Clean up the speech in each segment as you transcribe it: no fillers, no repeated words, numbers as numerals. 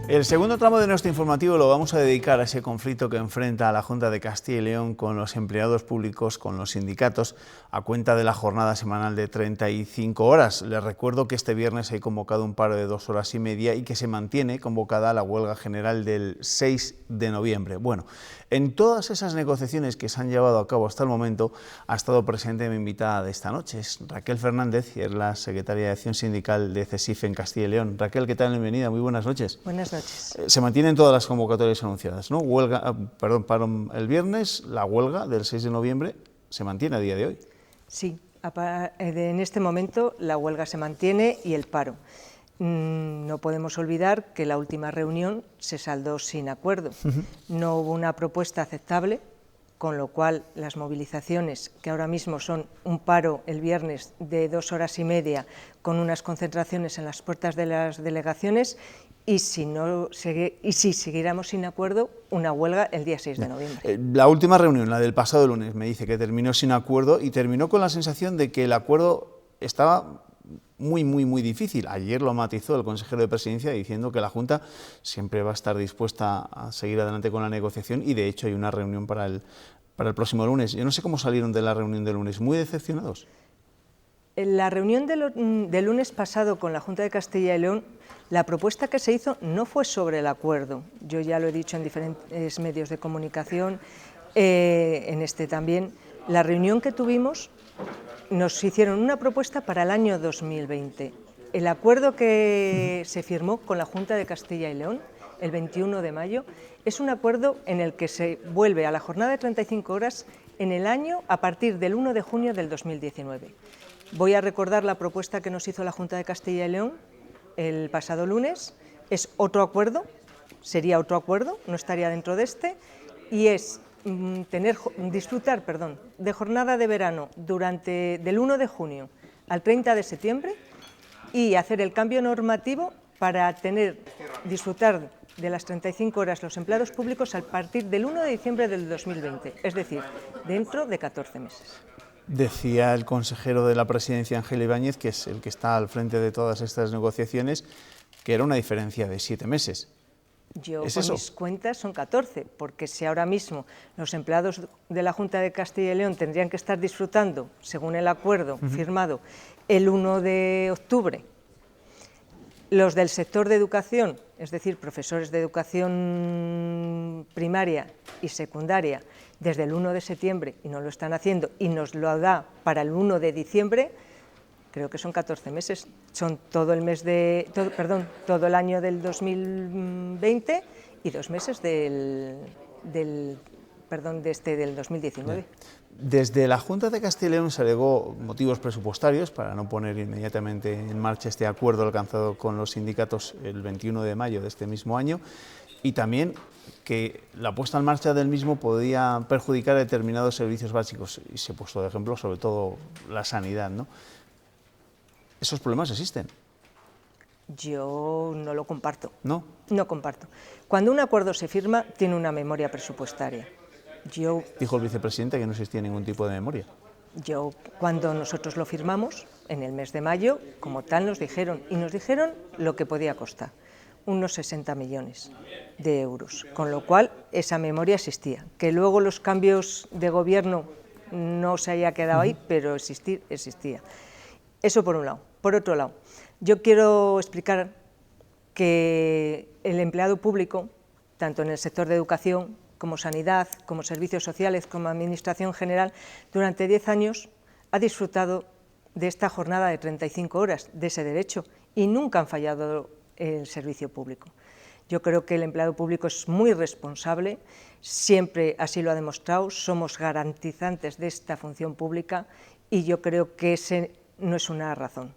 El segundo tramo de nuestro informativo lo vamos a dedicar a ese conflicto que enfrenta a la Junta de Castilla y León con los empleados públicos, con los sindicatos, a cuenta de la jornada semanal de 35 horas. Les recuerdo que este viernes hay convocado un paro de 2 horas y media y que se mantiene convocada la huelga general del 6 de noviembre. Bueno, en todas esas negociaciones que se han llevado a cabo hasta el momento ha estado presente mi invitada de esta noche, es Raquel Fernández, y es la secretaria de Acción Sindical de CESIF en Castilla y León. Raquel, ¿qué tal? Bienvenida, muy buenas noches. Buenas noches. Se mantienen todas las convocatorias anunciadas, ¿no? Paro el viernes, la huelga del 6 de noviembre se mantiene a día de hoy. Sí, en este momento la huelga se mantiene y el paro. No podemos olvidar que la última reunión se saldó sin acuerdo. No hubo una propuesta aceptable, con lo cual las movilizaciones, que ahora mismo son un paro el viernes de 2 horas y media, con unas concentraciones en las puertas de las delegaciones, y si siguiéramos sin acuerdo, una huelga el día 6 de noviembre. La última reunión, la del pasado lunes, me dice que terminó sin acuerdo y terminó con la sensación de que el acuerdo estaba muy difícil. Ayer lo matizó el consejero de Presidencia diciendo que la Junta siempre va a estar dispuesta a seguir adelante con la negociación y de hecho hay una reunión para el próximo lunes. Yo no sé cómo salieron de la reunión del lunes, ¿muy decepcionados? En la reunión del lunes pasado con la Junta de Castilla y León, la propuesta que se hizo no fue sobre el acuerdo. Yo ya lo he dicho en diferentes medios de comunicación, en este también. La reunión que tuvimos, nos hicieron una propuesta para el año 2020. El acuerdo que se firmó con la Junta de Castilla y León, el 21 de mayo, es un acuerdo en el que se vuelve a la jornada de 35 horas en el año a partir del 1 de junio del 2019. Voy a recordar la propuesta que nos hizo la Junta de Castilla y León el pasado lunes. Es otro acuerdo, sería otro acuerdo, no estaría dentro de este, y es disfrutar de jornada de verano del 1 de junio al 30 de septiembre y hacer el cambio normativo para disfrutar de las 35 horas los empleados públicos a partir del 1 de diciembre del 2020, es decir, dentro de 14 meses. Decía el consejero de la Presidencia, Ángel Ibáñez, que es el que está al frente de todas estas negociaciones, que era una diferencia de 7 meses. Yo, por mis cuentas, son 14, porque si ahora mismo los empleados de la Junta de Castilla y León tendrían que estar disfrutando, según el acuerdo firmado el 1 de octubre, los del sector de educación, es decir, profesores de educación primaria y secundaria, desde el 1 de septiembre, y no lo están haciendo, y nos lo da para el 1 de diciembre, creo que son 14 meses, son todo el año del 2020 y 2 meses del 2019. Desde la Junta de Castilla y León se alegó motivos presupuestarios para no poner inmediatamente en marcha este acuerdo alcanzado con los sindicatos el 21 de mayo de este mismo año, y también que la puesta en marcha del mismo podía perjudicar a determinados servicios básicos, y se ha puesto de ejemplo sobre todo la sanidad, ¿no? ¿Esos problemas existen? Yo no lo comparto. ¿No? No comparto. Cuando un acuerdo se firma, tiene una memoria presupuestaria. Dijo el vicepresidente que no existía ningún tipo de memoria. Cuando nosotros lo firmamos, en el mes de mayo, como tal nos dijeron lo que podía costar, unos 60 millones de euros, con lo cual esa memoria existía. Que luego los cambios de gobierno no se haya quedado ahí, pero existía. Eso por un lado. Por otro lado, yo quiero explicar que el empleado público, tanto en el sector de educación, como sanidad, como servicios sociales, como administración general, durante 10 años ha disfrutado de esta jornada de 35 horas, de ese derecho, y nunca han fallado el servicio público. Yo creo que el empleado público es muy responsable, siempre así lo ha demostrado, somos garantizantes de esta función pública y yo creo que ese no es una razón.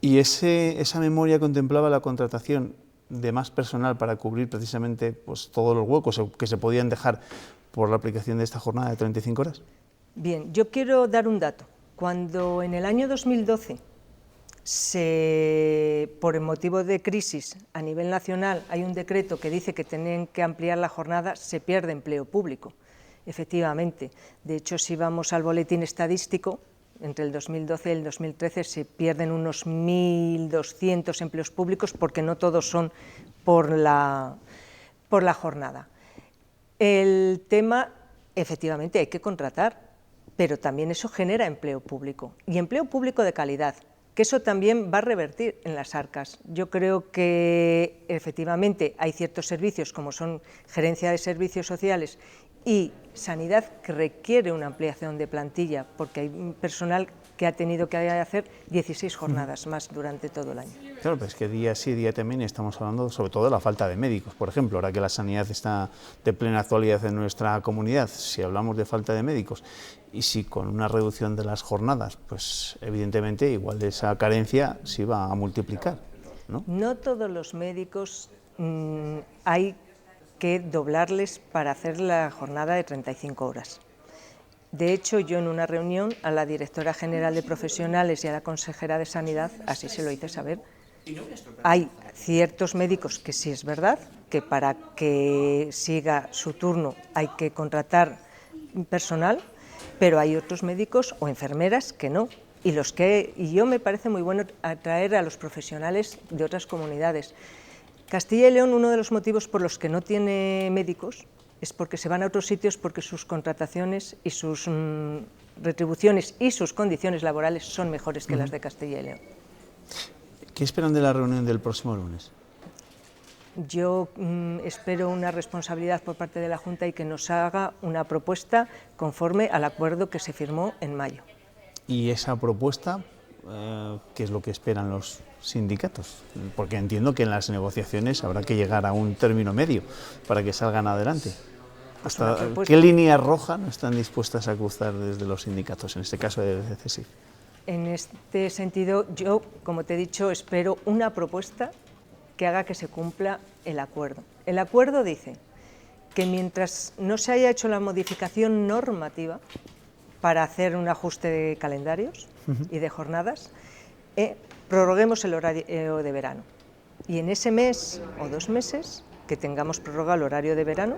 ¿Y esa memoria contemplaba la contratación de más personal para cubrir precisamente pues, todos los huecos que se podían dejar por la aplicación de esta jornada de 35 horas? Bien, yo quiero dar un dato. Cuando en el año 2012, por el motivo de crisis a nivel nacional, hay un decreto que dice que tienen que ampliar la jornada, se pierde empleo público. Efectivamente, de hecho, si vamos al boletín estadístico, entre el 2012 y el 2013 se pierden unos 1.200 empleos públicos porque no todos son por la jornada. El tema, efectivamente, hay que contratar, pero también eso genera empleo público, y empleo público de calidad, que eso también va a revertir en las arcas. Yo creo que efectivamente hay ciertos servicios, como son gerencia de servicios sociales y sanidad, que requiere una ampliación de plantilla, porque hay personal que ha tenido que hacer 16 jornadas más durante todo el año. Claro, pero es que día sí, día también estamos hablando sobre todo de la falta de médicos, por ejemplo, ahora que la sanidad está de plena actualidad en nuestra comunidad, si hablamos de falta de médicos y si con una reducción de las jornadas, pues evidentemente igual esa carencia se va a multiplicar, ¿no? No todos los médicos hay que doblarles para hacer la jornada de 35 horas. De hecho, yo en una reunión a la directora general de profesionales y a la consejera de Sanidad así se lo hice saber. Hay ciertos médicos que sí es verdad, que para que siga su turno hay que contratar personal, pero hay otros médicos o enfermeras que no. Y yo me parece muy bueno atraer a los profesionales de otras comunidades. Castilla y León, uno de los motivos por los que no tiene médicos es porque se van a otros sitios, porque sus contrataciones y sus retribuciones y sus condiciones laborales son mejores que las de Castilla y León. ¿Qué esperan de la reunión del próximo lunes? Yo espero una responsabilidad por parte de la Junta y que nos haga una propuesta conforme al acuerdo que se firmó en mayo. ¿Y esa propuesta, qué es lo que esperan los sindicatos? Porque entiendo que en las negociaciones habrá que llegar a un término medio para que salgan adelante. ¿Qué línea roja no están dispuestas a cruzar desde los sindicatos, en este caso de CESIF? En este sentido, yo, como te he dicho, espero una propuesta que haga que se cumpla el acuerdo. El acuerdo dice que mientras no se haya hecho la modificación normativa para hacer un ajuste de calendarios y de jornadas, prorroguemos el horario de verano. Y en ese mes o 2 meses que tengamos prorrogado el horario de verano,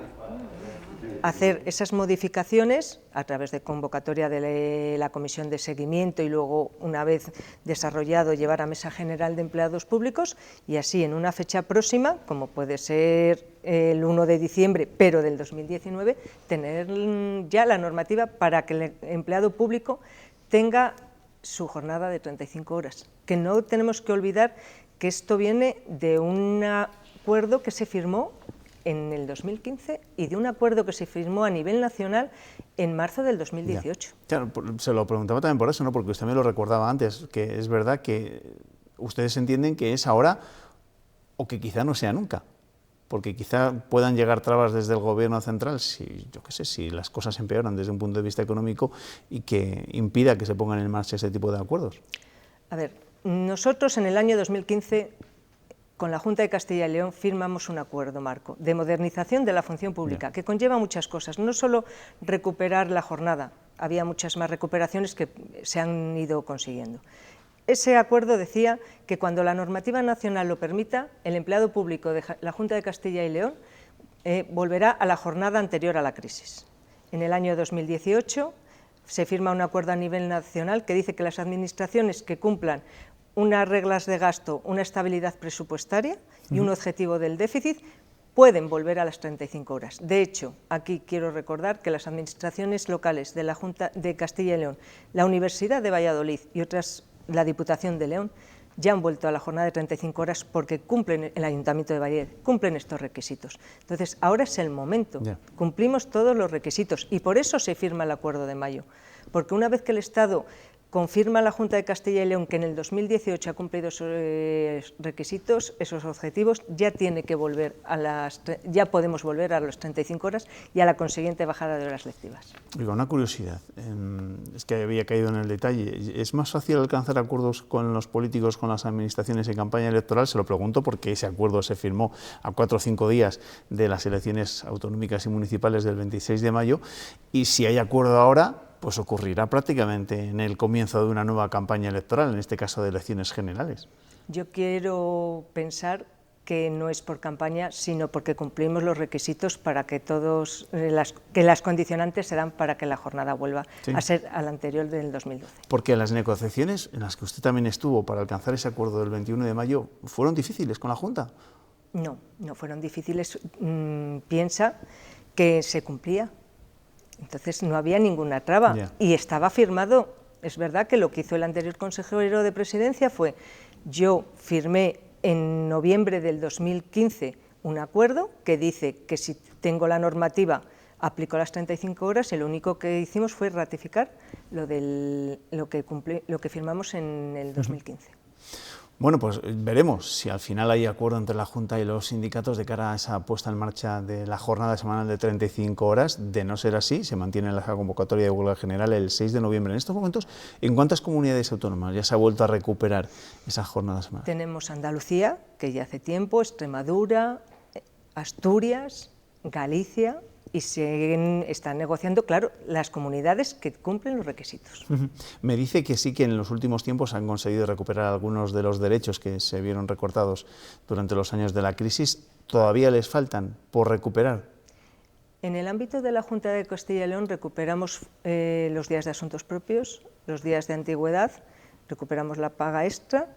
hacer esas modificaciones a través de convocatoria de la Comisión de Seguimiento y luego, una vez desarrollado, llevar a Mesa General de Empleados Públicos y así en una fecha próxima, como puede ser el 1 de diciembre, pero del 2019, tener ya la normativa para que el empleado público tenga su jornada de 35 horas. Que no tenemos que olvidar que esto viene de un acuerdo que se firmó en el 2015 y de un acuerdo que se firmó a nivel nacional en marzo del 2018. Claro, se lo preguntaba también por eso, ¿no? Porque usted me lo recordaba antes, que es verdad que ustedes entienden que es ahora o que quizá no sea nunca, porque quizá puedan llegar trabas desde el Gobierno central, si, yo qué sé, si las cosas empeoran desde un punto de vista económico y que impida que se pongan en marcha ese tipo de acuerdos. A ver, nosotros en el año 2015 con la Junta de Castilla y León firmamos un acuerdo marco de modernización de la función pública, que conlleva muchas cosas, no solo recuperar la jornada, había muchas más recuperaciones que se han ido consiguiendo. Ese acuerdo decía que cuando la normativa nacional lo permita, el empleado público de la Junta de Castilla y León volverá a la jornada anterior a la crisis. En el año 2018 se firma un acuerdo a nivel nacional que dice que las administraciones que cumplan unas reglas de gasto, una estabilidad presupuestaria y un objetivo del déficit, pueden volver a las 35 horas. De hecho, aquí quiero recordar que las administraciones locales de la Junta de Castilla y León, la Universidad de Valladolid y otras, la Diputación de León, ya han vuelto a la jornada de 35 horas porque cumplen, el Ayuntamiento de Valladolid, cumplen estos requisitos. Entonces, ahora es el momento, cumplimos todos los requisitos y por eso se firma el acuerdo de mayo, porque una vez que el Estado confirma la Junta de Castilla y León que en el 2018 ha cumplido esos requisitos, esos objetivos, ya tiene que volver ya podemos volver a las 35 horas y a la consiguiente bajada de horas lectivas. Digo, una curiosidad, es que había caído en el detalle, ¿es más fácil alcanzar acuerdos con los políticos, con las administraciones en campaña electoral? Se lo pregunto porque ese acuerdo se firmó a 4 o 5 días de las elecciones autonómicas y municipales del 26 de mayo, y si hay acuerdo ahora, pues ocurrirá prácticamente en el comienzo de una nueva campaña electoral, en este caso de elecciones generales. Yo quiero pensar que no es por campaña, sino porque cumplimos los requisitos para que las condicionantes se dan para que la jornada vuelva a ser a la anterior del 2012. Porque las negociaciones en las que usted también estuvo para alcanzar ese acuerdo del 21 de mayo fueron difíciles con la Junta. No, no fueron difíciles. Piensa que se cumplía. Entonces no había ninguna traba y estaba firmado. Es verdad que lo que hizo el anterior consejero de Presidencia fue, yo firmé en noviembre del 2015 un acuerdo que dice que si tengo la normativa aplico las 35 horas y lo único que hicimos fue ratificar lo que firmamos en el 2015. Bueno, pues veremos si al final hay acuerdo entre la Junta y los sindicatos de cara a esa puesta en marcha de la jornada semanal de 35 horas. De no ser así, se mantiene la convocatoria de huelga general el 6 de noviembre. En estos momentos, ¿en cuántas comunidades autónomas ya se ha vuelto a recuperar esa jornada semanal? Tenemos Andalucía, que ya hace tiempo, Extremadura, Asturias, Galicia, y se están negociando, claro, las comunidades que cumplen los requisitos. Me dice que sí que en los últimos tiempos han conseguido recuperar algunos de los derechos que se vieron recortados durante los años de la crisis. ¿Todavía les faltan por recuperar? En el ámbito de la Junta de Castilla y León recuperamos los días de asuntos propios, los días de antigüedad, recuperamos la paga extra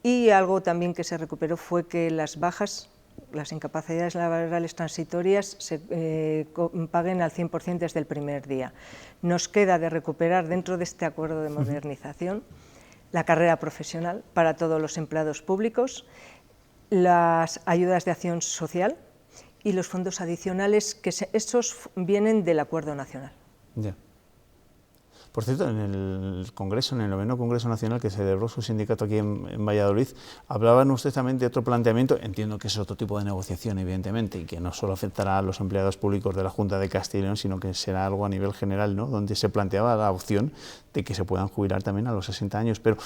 y algo también que se recuperó fue que las bajas, las incapacidades laborales transitorias se paguen al 100% desde el primer día. Nos queda de recuperar dentro de este acuerdo de modernización la carrera profesional para todos los empleados públicos, las ayudas de acción social y los fondos adicionales, que estos vienen del acuerdo nacional. Ya. Por cierto, en el Congreso, en el 9º Congreso Nacional que celebró su sindicato aquí en Valladolid, hablaban ustedes también de otro planteamiento, entiendo que es otro tipo de negociación, evidentemente, y que no solo afectará a los empleados públicos de la Junta de Castilla y León, sino que será algo a nivel general, ¿no?, donde se planteaba la opción de que se puedan jubilar también a los 60 años, pero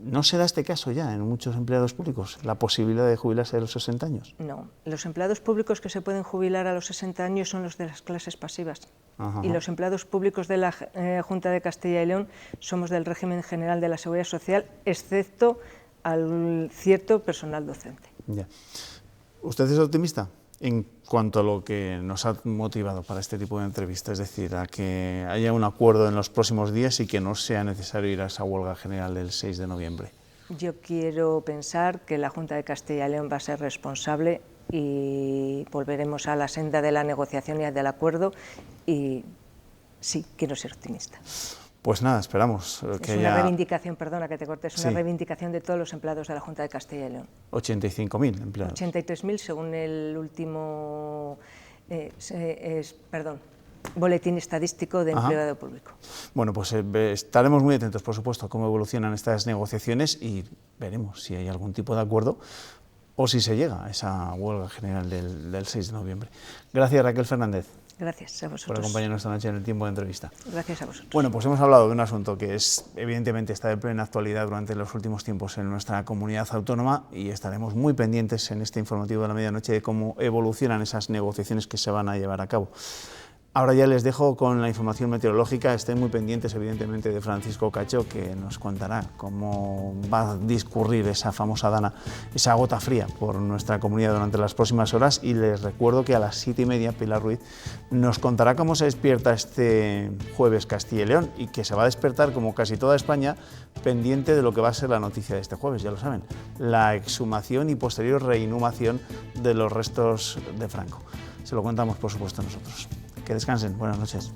¿no se da este caso ya en muchos empleados públicos, la posibilidad de jubilarse a los 60 años? No, los empleados públicos que se pueden jubilar a los 60 años son los de las clases pasivas. Ajá. Y los empleados públicos de la Junta de Castilla y León somos del régimen general de la Seguridad Social, excepto al cierto personal docente. Ya. ¿Usted es optimista en cuanto a lo que nos ha motivado para este tipo de entrevista? Es decir, a que haya un acuerdo en los próximos días y que no sea necesario ir a esa huelga general del 6 de noviembre. Yo quiero pensar que la Junta de Castilla y León va a ser responsable y volveremos a la senda de la negociación y del acuerdo, y sí, quiero ser optimista. Pues nada, esperamos que haya... Es una reivindicación, perdona que te corte, es una reivindicación de todos los empleados de la Junta de Castilla y León. 85.000 empleados. 83.000 según el último, boletín estadístico de empleo público. Bueno, pues estaremos muy atentos, por supuesto, a cómo evolucionan estas negociaciones y veremos si hay algún tipo de acuerdo o si se llega a esa huelga general del 6 de noviembre. Gracias, Raquel Fernández. Gracias a vosotros. Por acompañarnos esta noche en el tiempo de entrevista. Gracias a vosotros. Bueno, pues hemos hablado de un asunto que evidentemente está de plena actualidad durante los últimos tiempos en nuestra comunidad autónoma y estaremos muy pendientes en este informativo de la medianoche de cómo evolucionan esas negociaciones que se van a llevar a cabo. Ahora ya les dejo con la información meteorológica. Estén muy pendientes, evidentemente, de Francisco Cacho, que nos contará cómo va a discurrir esa famosa dana, esa gota fría por nuestra comunidad durante las próximas horas. Y les recuerdo que a las 7:30 Pilar Ruiz nos contará cómo se despierta este jueves Castilla y León y que se va a despertar, como casi toda España, pendiente de lo que va a ser la noticia de este jueves, ya lo saben, la exhumación y posterior reinhumación de los restos de Franco. Se lo contamos, por supuesto, nosotros. Que descansen. Buenas noches.